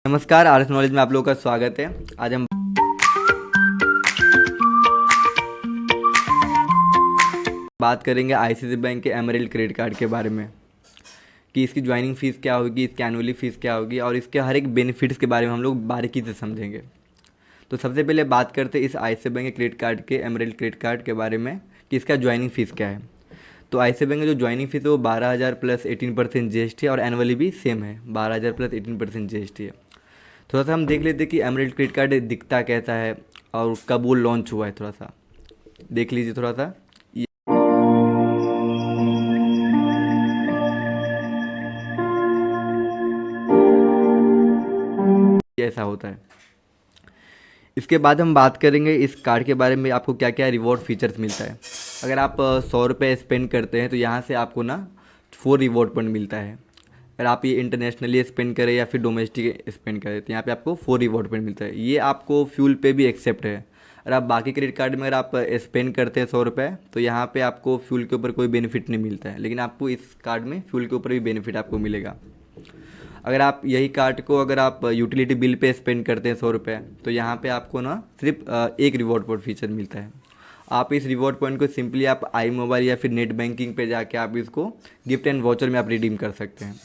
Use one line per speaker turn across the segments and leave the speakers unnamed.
नमस्कार, R S knowledge में आप लोगों का स्वागत है। आज हम बात करेंगे आईसीआईसीआई बैंक के एमरेल्ड क्रेडिट कार्ड के बारे में कि इसकी ज्वाइनिंग फ़ीस क्या होगी, इसकी एनुअली फ़ीस क्या होगी और इसके हर एक बेनिफिट्स के बारे में हम लोग बारीकी से समझेंगे। तो सबसे पहले बात करते हैं इस आईसीआईसीआई बैंक के क्रेडिट कार्ड के एमरेल्ड क्रेडिट कार्ड के बारे में कि इसका ज्वाइनिंग फ़ीस क्या है। तो आईसीआईसीआई बैंक की जो ज्वाइनिंग फ़ीस है वो 12,000 प्लस 18% जीएसटी है और एनुअली भी सेम है, 12,000 प्लस 18% जीएसटी है। थोड़ा सा हम देख लेते हैं कि एमरेल्ड क्रेडिट कार्ड दिखता कैसा है और कब वो लॉन्च हुआ है। थोड़ा सा देख लीजिए। थोड़ा सा ये ऐसा होता है। इसके बाद हम बात करेंगे इस कार्ड के बारे में, आपको क्या क्या रिवॉर्ड फीचर्स मिलता है। अगर आप 100 रुपये स्पेंड करते हैं तो यहाँ से आपको ना 4 रिवॉर्ड पॉइंट मिलता है। अगर आप ये इंटरनेशनली स्पेंड करें या फिर डोमेस्टिक स्पेंड करें तो यहाँ पे आपको 4 रिवॉर्ड पॉइंट मिलता है। ये आपको फ्यूल पे भी एक्सेप्ट है। अगर आप बाकी क्रेडिट कार्ड में अगर आप स्पेंड करते हैं 100 रुपये तो यहाँ पे आपको फ्यूल के ऊपर कोई बेनिफिट नहीं मिलता है, लेकिन आपको इस कार्ड में फ्यूल के ऊपर भी बेनिफिट आपको मिलेगा। अगर आप यही कार्ड को अगर आप यूटिलिटी बिल पे स्पेंड करते हैं 100 रुपये तो यहाँ पे आपको ना सिर्फ एक रिवॉर्ड पॉइंट फीचर मिलता है। आप इस रिवॉर्ड पॉइंट को सिंपली आप आई मोबाइल या फिर नेट बैंकिंग पे जाके आप इसको गिफ्ट एंड वाउचर में आप रिडीम कर सकते हैं।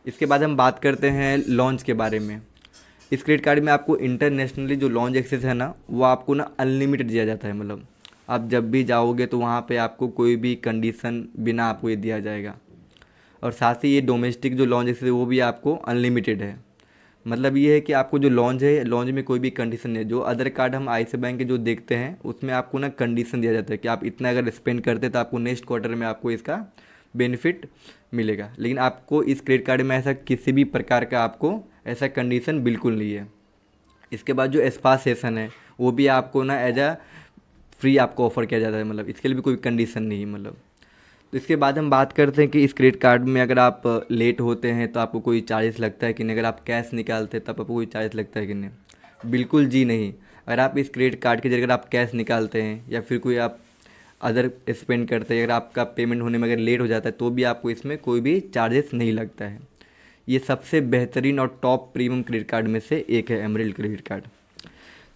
इसके बाद हम बात करते हैं लॉन्च के बारे में। इस क्रेडिट कार्ड में आपको इंटरनेशनली जो लॉन्च एक्सेस है ना वो आपको ना अनलिमिटेड दिया जाता है। मतलब आप जब भी जाओगे तो वहाँ पे आपको कोई भी कंडीशन बिना आपको ये दिया जाएगा। और साथ ही ये डोमेस्टिक जो लॉन्च एक्सेस है वो भी आपको अनलिमिटेड है। मतलब ये है कि आपको जो लॉन्च है, लॉन्च में कोई भी कंडीशन नहीं है। जो अदर कार्ड हम आईसीआईसीआई बैंक के जो देखते हैं उसमें आपको ना कंडीशन दिया जाता है कि आप इतना अगर स्पेंड करते हैं तो आपको नेक्स्ट क्वार्टर में आपको इसका बेनिफिट मिलेगा। लेकिन आपको इस क्रेडिट कार्ड में ऐसा किसी भी प्रकार का आपको ऐसा कंडीशन बिल्कुल नहीं है। इसके बाद जो स्पा सेशन है वो भी आपको ना एज अ फ्री आपको ऑफर किया जाता है। मतलब इसके लिए भी कोई कंडीशन नहीं है। मतलब तो इसके बाद हम बात करते हैं कि इस क्रेडिट कार्ड में अगर आप लेट होते हैं तो आपको कोई चार्जेस लगता है कि नहीं। अगर आप कैश निकालते हैं तब आपको कोई चार्ज लगता है कि नहीं। बिल्कुल जी नहीं। अगर आप इस क्रेडिट कार्ड के जरिए अगर आप कैश निकालते हैं या फिर कोई आप अदर स्पेंड करते हैं, अगर आपका पेमेंट होने में अगर लेट हो जाता है तो भी आपको इसमें कोई भी चार्जेस नहीं लगता है। ये सबसे बेहतरीन और टॉप प्रीमियम क्रेडिट कार्ड में से एक है एमरेल्ड क्रेडिट कार्ड।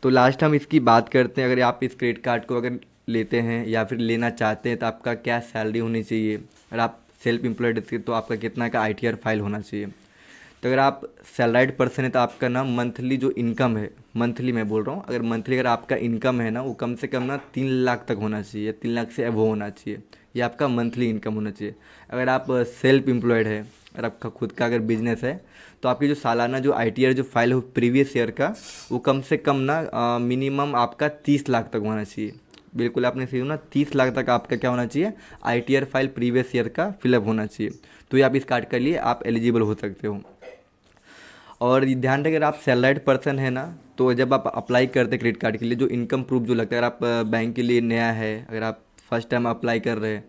तो लास्ट हम इसकी बात करते हैं। अगर आप इस क्रेडिट कार्ड को अगर लेते हैं या फिर लेना चाहते हैं तो आपका क्या सैलरी होनी चाहिए। अगर आप सेल्फ एम्प्लॉयड थे तो आपका कितना का आईटीआर फाइल होना चाहिए। तो अगर आप सैलराइड पर्सन है तो आपका ना मंथली जो इनकम है, मंथली मैं बोल रहा हूँ, अगर मंथली अगर आपका इनकम है ना वो कम से कम ना 3 लाख तक होना चाहिए, 3 लाख से अबव होना चाहिए। ये आपका मंथली इनकम होना चाहिए। अगर आप सेल्फ एम्प्लॉयड है, अगर आपका खुद का अगर बिजनेस है तो आपकी जो सालाना जो आईटीआर जो फाइल है प्रीवियस ईयर का वो कम से कम ना मिनिमम आपका 30 लाख तक होना चाहिए। बिल्कुल आपने सही सुना, 30 लाख तक आपका क्या होना चाहिए, आईटीआर फाइल प्रीवियस ईयर का फिलअप होना चाहिए। तो ये आप इस कार्ड के लिए आप एलिजिबल हो सकते हो। और ये ध्यान रखें, अगर आप सैलराइड पर्सन है ना तो जब आप अप्लाई करते हैं क्रेडिट कार्ड के लिए जो इनकम प्रूफ जो लगता है, अगर आप बैंक के लिए नया है, अगर आप फर्स्ट टाइम अप्लाई कर रहे हैं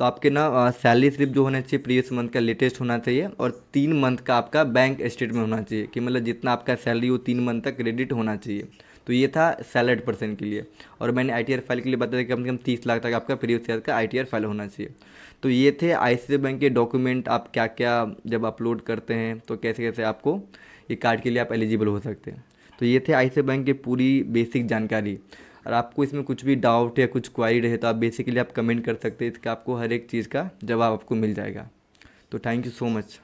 तो आपके ना सैलरी स्लिप जो होना चाहिए प्रीवियस मंथ का लेटेस्ट होना चाहिए और 3 मंथ का आपका बैंक स्टेटमेंट होना चाहिए कि मतलब जितना आपका सैलरी वो 3 मंथ तक क्रेडिट होना चाहिए। तो ये था सैलराइड पर्सन के लिए। और मैंने आईटीआर फाइल के लिए बताया कि कम से कम 30 लाख तक आपका प्रीवियस ईयर का आईटीआर फाइल होना चाहिए। तो ये थे आईसीआईसीआई बैंक के डॉक्यूमेंट, आप क्या क्या जब अपलोड करते हैं तो कैसे कैसे आपको ये कार्ड के लिए आप एलिजिबल हो सकते हैं। तो ये थे आईसीआईसीआई बैंक की पूरी बेसिक जानकारी। और आपको इसमें कुछ भी डाउट या कुछ क्वारी रहे तो आप बेसिकली आप कमेंट कर सकते हैं। इसका आपको हर एक चीज़ का जवाब आपको मिल जाएगा। तो थैंक यू सो मच।